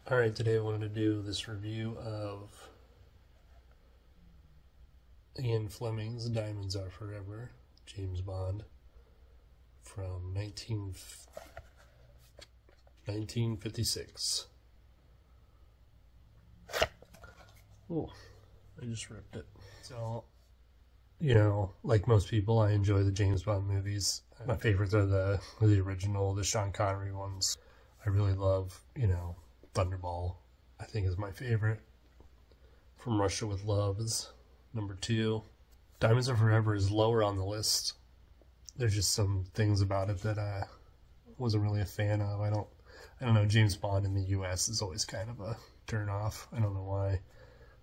Alright, today I wanted to do this review of Ian Fleming's Diamonds Are Forever, James Bond, from 1956. Oh, I just ripped it. So, like most people, I enjoy the James Bond movies. My favorites are the original, the Sean Connery ones. I really love, Thunderball, I think, is my favorite. From Russia with Love is number 2. Diamonds Are Forever is lower on the list. There's just some things about it that I wasn't really a fan of. I don't know, James Bond in the US is always kind of a turn off. I don't know why.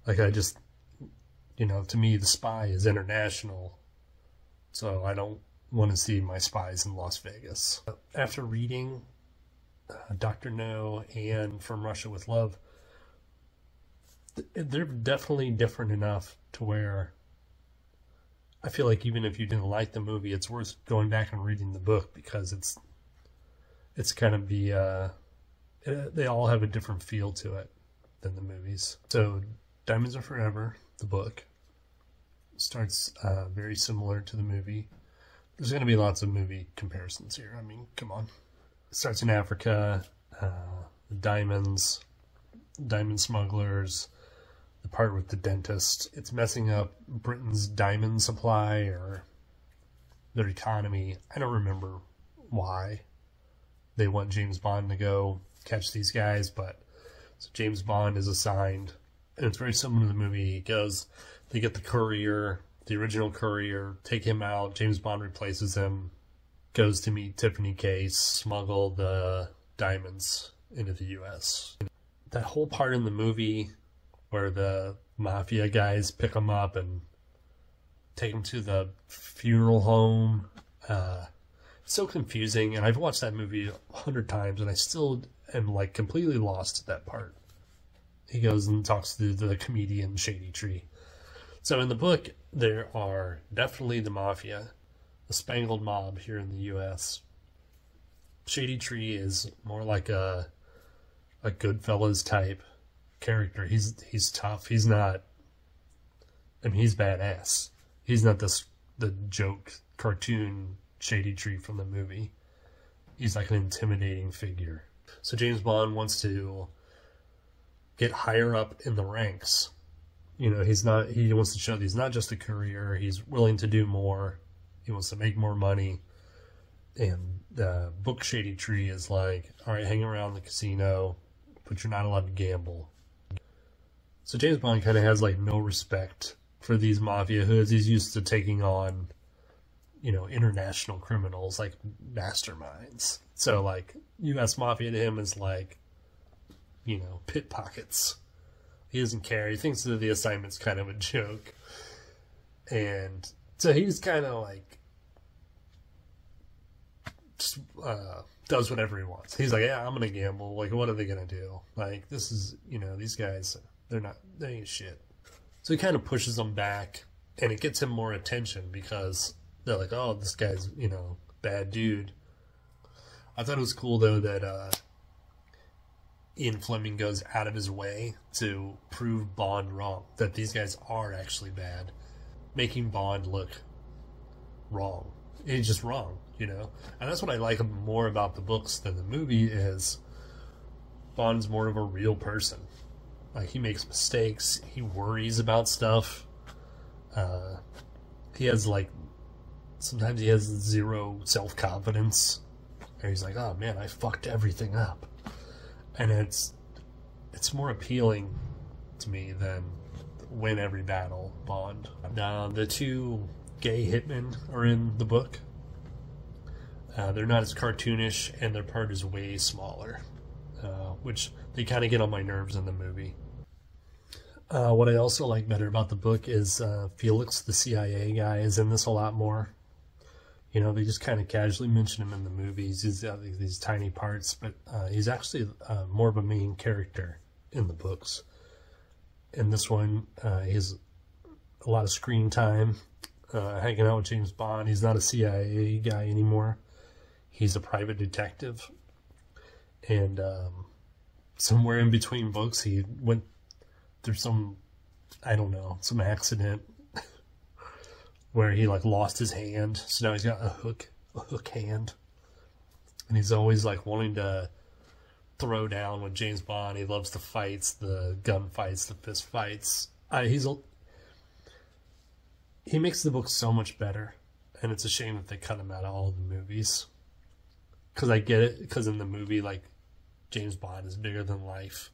Like, I just, to me, the spy is international. So I don't want to see my spies in Las Vegas. After reading Dr. No and From Russia with Love, they're definitely different enough to where I feel like even if you didn't like the movie, it's worth going back and reading the book, because it's kind of they all have a different feel to it than the movies. So Diamonds Are Forever, the book, starts very similar to the movie. There's going to be lots of movie comparisons here. I mean, come on. It starts in Africa, the diamond smugglers, the part with the dentist. It's messing up Britain's diamond supply or their economy. I don't remember why they want James Bond to go catch these guys, but so James Bond is assigned, and it's very similar to the movie. He goes, they get the courier, the original courier, take him out, James Bond replaces him, goes to meet Tiffany Case, smuggle the diamonds into the US. That whole part in the movie where the mafia guys pick him up and take him to the funeral home, it's so confusing, and I've watched that movie 100 times and I still am like completely lost at that part. He goes and talks to the comedian Shady Tree. So in the book, there are definitely the mafia, the Spangled Mob here in the U.S. Shady Tree is more like a Goodfellas type character. He's tough. He's not. I mean, he's badass. He's not the joke cartoon Shady Tree from the movie. He's like an intimidating figure. So James Bond wants to get higher up in the ranks. He wants to show that he's not just a courier. He's willing to do more. He wants to make more money. And the book Shady Tree is like, all right, hang around the casino, but you're not allowed to gamble. So James Bond kind of has like no respect for these mafia hoods. He's used to taking on, international criminals, like masterminds. So like U.S. mafia to him is like, pit pockets. He doesn't care. He thinks that the assignment's kind of a joke. And so he's kind of like, just does whatever he wants. He's like, yeah, I'm going to gamble. Like, what are they going to do? Like, this is, these guys, they ain't shit. So he kind of pushes them back, and it gets him more attention because they're like, oh, this guy's, bad dude. I thought it was cool, though, that Ian Fleming goes out of his way to prove Bond wrong, that these guys are actually bad, making Bond look wrong. He's just wrong, and that's what I like more about the books than the movie is Bond's more of a real person. Like, he makes mistakes, he worries about stuff, he has like, sometimes he has zero self-confidence, and he's like, oh man, I fucked everything up. And it's more appealing to me than win every battle Bond. Now, the 2 gay hitmen are in the book. They're not as cartoonish, and their part is way smaller, which they kind of get on my nerves in the movie. What I also like better about the book is Felix, the CIA guy, is in this a lot more. They just kind of casually mention him in the movies. He's got these tiny parts, but he's actually more of a main character in the books. In this one, he has a lot of screen time, hanging out with James Bond. He's not a CIA guy anymore. He's a private detective. And somewhere in between books, he went through some, I don't know, some accident where he like lost his hand. So now he's got a hook hand. And he's always like wanting to throw down with James Bond. He loves the fights, the gun fights, the fist fights. He makes the book so much better. And it's a shame that they cut him out of all of the movies. Because I get it. Because in the movie, like, James Bond is bigger than life.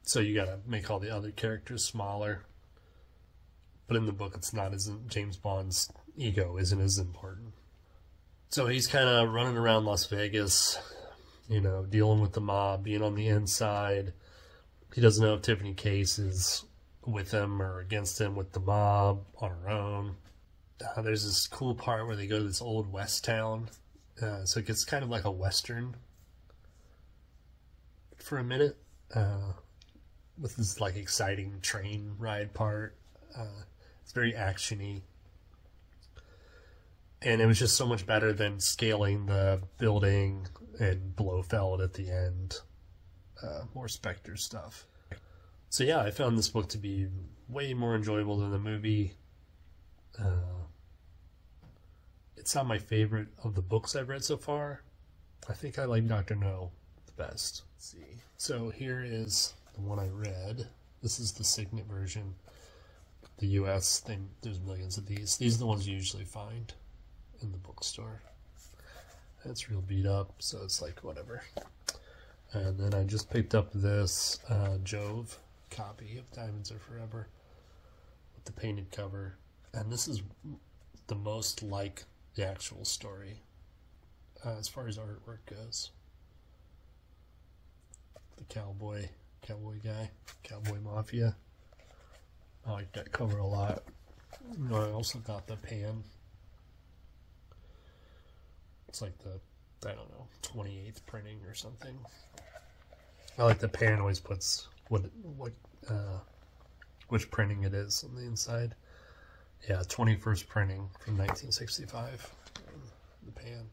So you gotta make all the other characters smaller. But in the book, it's not as... James Bond's ego isn't as important. So he's kind of running around Las Vegas, you know, dealing with the mob, being on the inside. He doesn't know if Tiffany Case is with him or against him with the mob on her own. There's this cool part where they go to this old west town. So it gets kind of like a western for a minute. With this like exciting train ride part. It's very actiony. And it was just so much better than scaling the building and Blofeld at the end. More Spectre stuff. So yeah, I found this book to be way more enjoyable than the movie. It's not my favorite of the books I've read so far. I think I like Dr. No the best. Let's see. So here is the one I read. This is the Signet version. The US thing, there's millions of these. These are the ones you usually find in the bookstore. It's real beat up, so it's like whatever. And then I just picked up this Jove copy of Diamonds Are Forever with the painted cover. And this is the most like the actual story as far as artwork goes. The cowboy guy, Cowboy Mafia. I like that cover a lot. I also got the pan. It's like the, I don't know, 28th printing or something. I like the pan always puts which printing it is on the inside. Yeah, 21st printing from 1965. The pan.